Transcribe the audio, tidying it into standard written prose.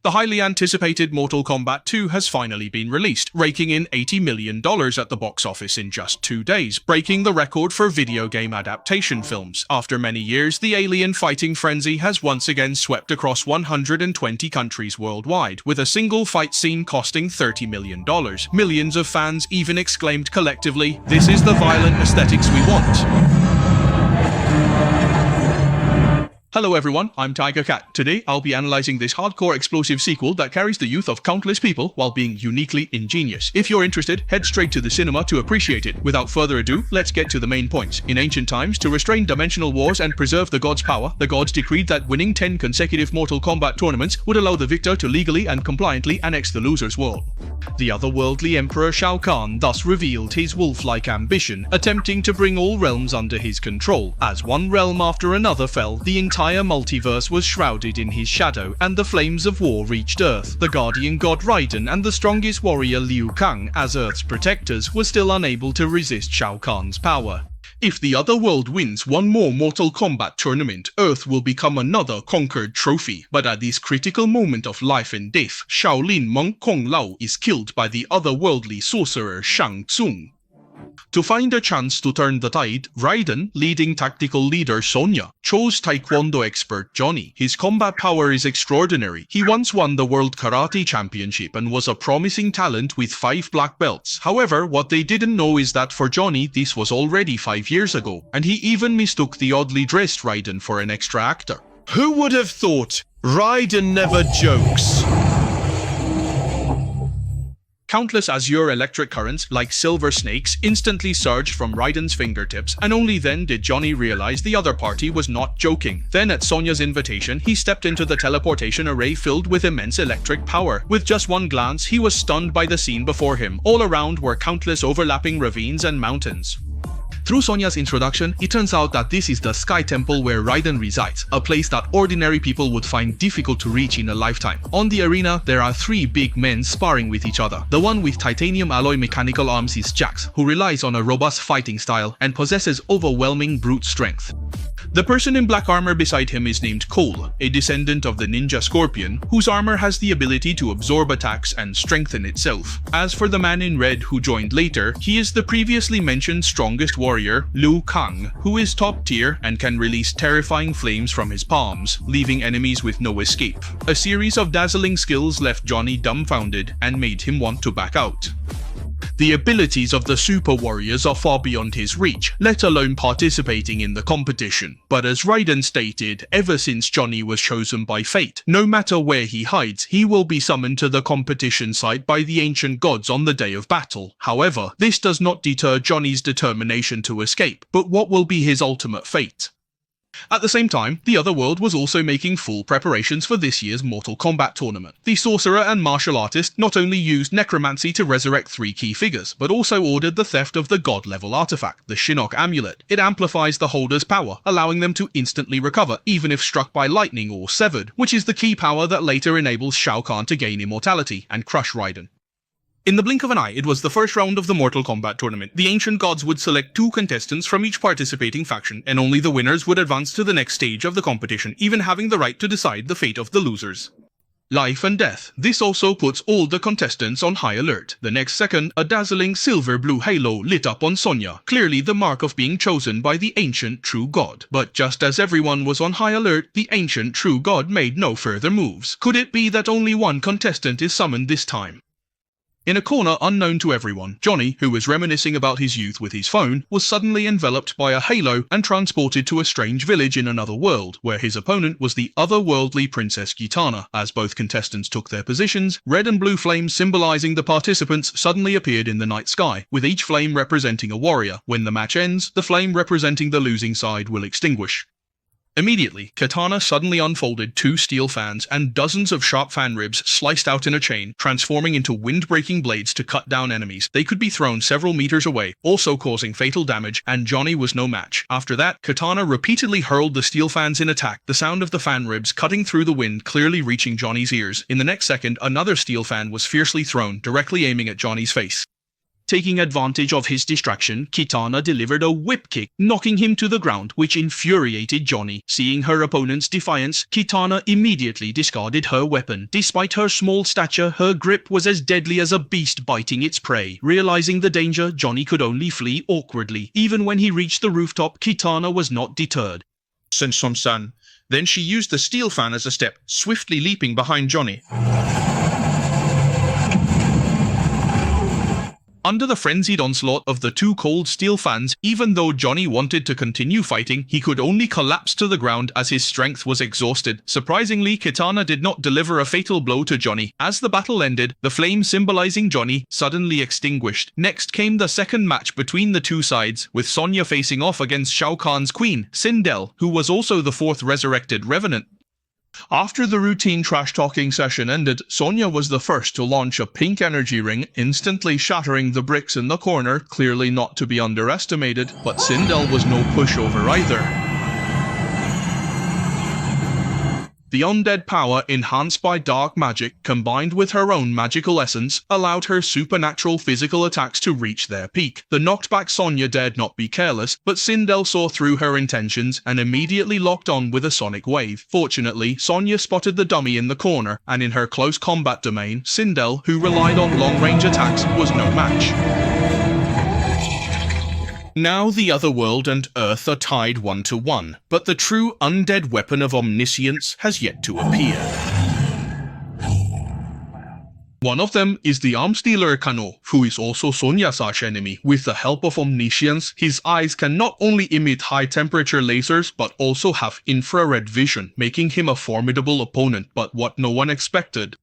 The highly anticipated Mortal Kombat 2 has finally been released, raking in $80 million at the box office in just 2 days, breaking the record for video game adaptation films. After many years, the alien fighting frenzy has once again swept across 120 countries worldwide, with a single fight scene costing $30 million. Millions of fans even exclaimed collectively, "This is the violent aesthetics we want." Hello everyone, I'm Tiger Cat. Today I'll be analyzing this hardcore explosive sequel that carries the youth of countless people while being uniquely ingenious. If you're interested, head straight to the cinema to appreciate it. Without further ado, let's get to the main points. In ancient times, to restrain dimensional wars and preserve the gods' power, the gods decreed that winning 10 consecutive Mortal Kombat tournaments would allow the victor to legally and compliantly annex the loser's world. The otherworldly Emperor Shao Kahn thus revealed his wolf-like ambition, attempting to bring all realms under his control. As one realm after another fell, the entire multiverse was shrouded in his shadow, and the flames of war reached Earth. The guardian god Raiden and the strongest warrior Liu Kang, as Earth's protectors, were still unable to resist Shao Kahn's power. If the other world wins one more Mortal Kombat tournament, Earth will become another conquered trophy. But at this critical moment of life and death, Shaolin monk Kung Lao is killed by the otherworldly sorcerer Shang Tsung. To find a chance to turn the tide, Raiden, leading tactical leader Sonya, chose Taekwondo expert Johnny. His combat power is extraordinary. He once won the World Karate Championship and was a promising talent with 5 black belts. However, what they didn't know is that for Johnny, this was already 5 years ago, and he even mistook the oddly dressed Raiden for an extra actor. Who would have thought? Raiden never jokes. Countless azure electric currents, like silver snakes, instantly surged from Raiden's fingertips, and only then did Johnny realize the other party was not joking. Then, at Sonya's invitation, he stepped into the teleportation array filled with immense electric power. With just one glance, he was stunned by the scene before him. All around were countless overlapping ravines and mountains. Through Sonya's introduction, it turns out that this is the Sky Temple where Raiden resides, a place that ordinary people would find difficult to reach in a lifetime. On the arena, there are 3 big men sparring with each other. The one with titanium alloy mechanical arms is Jax, who relies on a robust fighting style and possesses overwhelming brute strength. The person in black armor beside him is named Cole, a descendant of the ninja Scorpion, whose armor has the ability to absorb attacks and strengthen itself. As for the man in red who joined later, he is the previously mentioned strongest warrior, Liu Kang, who is top tier and can release terrifying flames from his palms, leaving enemies with no escape. A series of dazzling skills left Johnny dumbfounded and made him want to back out. The abilities of the Super Warriors are far beyond his reach, let alone participating in the competition. But as Raiden stated, ever since Johnny was chosen by fate, no matter where he hides, he will be summoned to the competition site by the ancient gods on the day of battle. However, this does not deter Johnny's determination to escape, but what will be his ultimate fate? At the same time, the other world was also making full preparations for this year's Mortal Kombat tournament. The sorcerer and martial artist not only used necromancy to resurrect 3 key figures, but also ordered the theft of the god-level artifact, the Shinnok amulet. It amplifies the holder's power, allowing them to instantly recover, even if struck by lightning or severed, which is the key power that later enables Shao Kahn to gain immortality and crush Raiden. In the blink of an eye, it was the first round of the Mortal Kombat tournament. The ancient gods would select 2 contestants from each participating faction, and only the winners would advance to the next stage of the competition, even having the right to decide the fate of the losers. Life and death. This also puts all the contestants on high alert. The next second, a dazzling silver-blue halo lit up on Sonya, clearly the mark of being chosen by the ancient true god. But just as everyone was on high alert, the ancient true god made no further moves. Could it be that only one contestant is summoned this time? In a corner unknown to everyone, Johnny, who was reminiscing about his youth with his phone, was suddenly enveloped by a halo and transported to a strange village in another world, where his opponent was the otherworldly Princess Kitana. As both contestants took their positions, red and blue flames symbolizing the participants suddenly appeared in the night sky, with each flame representing a warrior. When the match ends, the flame representing the losing side will extinguish. Immediately, Kitana suddenly unfolded 2 steel fans, and dozens of sharp fan ribs sliced out in a chain, transforming into wind-breaking blades to cut down enemies. They could be thrown several meters away, also causing fatal damage, and Johnny was no match. After that, Kitana repeatedly hurled the steel fans in attack, the sound of the fan ribs cutting through the wind clearly reaching Johnny's ears. In the next second, another steel fan was fiercely thrown, directly aiming at Johnny's face. Taking advantage of his distraction, Kitana delivered a whip kick, knocking him to the ground, which infuriated Johnny. Seeing her opponent's defiance, Kitana immediately discarded her weapon. Despite her small stature, her grip was as deadly as a beast biting its prey. Realizing the danger, Johnny could only flee awkwardly. Even when he reached the rooftop, Kitana was not deterred. Son. Then she used the steel fan as a step, swiftly leaping behind Johnny. Under the frenzied onslaught of the two cold steel fans, even though Johnny wanted to continue fighting, he could only collapse to the ground as his strength was exhausted. Surprisingly, Kitana did not deliver a fatal blow to Johnny. As the battle ended, the flame symbolizing Johnny suddenly extinguished. Next came the second match between the two sides, with Sonya facing off against Shao Kahn's queen, Sindel, who was also the fourth resurrected revenant. After the routine trash-talking session ended, Sonya was the first to launch a pink energy ring, instantly shattering the bricks in the corner, clearly not to be underestimated, but Sindel was no pushover either. The undead power enhanced by dark magic, combined with her own magical essence, allowed her supernatural physical attacks to reach their peak. The knocked-back Sonya dared not be careless, but Sindel saw through her intentions and immediately locked on with a sonic wave. Fortunately, Sonya spotted the dummy in the corner, and in her close combat domain, Sindel, who relied on long-range attacks, was no match. Now the other world and Earth are tied 1-1, but the true undead weapon of omniscience has yet to appear. One of them is the arm stealer Kano, who is also Sonya's arch-enemy. With the help of omniscience, his eyes can not only emit high-temperature lasers, but also have infrared vision, making him a formidable opponent. But what no one expected